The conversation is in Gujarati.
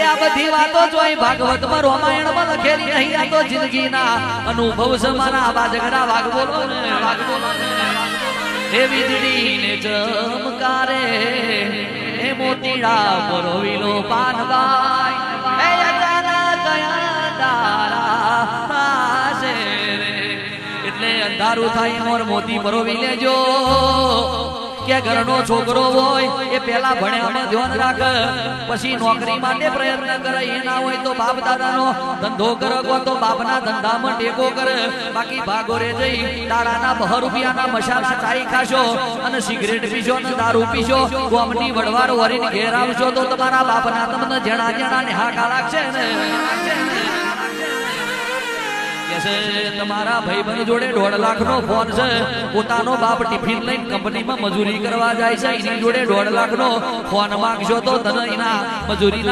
આ બધી વાતો જોઈ ભાગવતમાં રામાયણમાં લખેલી નહીં આ તો જિંદગીના અનુભવ છે મારા આવા ઝઘડા વાગ બોલો ને વાગ બોલો હે વીજળીને ચમકારે હે મોતીડા પરોવીલો પાનબાઈ હે અજાના કયા તારા આશે રે એટલે અંધારું થાય મોર મોતી પરોવી લેજો કે ઘરનો છોકરો હોય એ પેલા ભણ્યામાં ધ્યાન રાખ પછી નોકરી માટે પ્રયત્ન કરે એ ના હોય તો બાપ દાદાનો ધંધો કરો તો બાપના ધંધામાં ટેકો કરે બાકી ભાગોરે જઈ તારાના 2 રૂપિયાના મસાલા ચાઈ ખાશો અને સિગરેટ પીશો ને દારૂ પીશો ગોમની વડવાર વરીને ઘેર આવશો તો તમારા બાપના તમને જણા જણા ને હાકા લાગશે ને તમારા ભાઈબંધ જોડે 1.5 લાખનો ફોન છે પોતાનો બાપ ટિફિન લઈને કંપનીમાં મજૂરી કરવા જાય છે એની જોડે 1.5 લાખનો ફોન માંગશો તો તને એના મજૂરી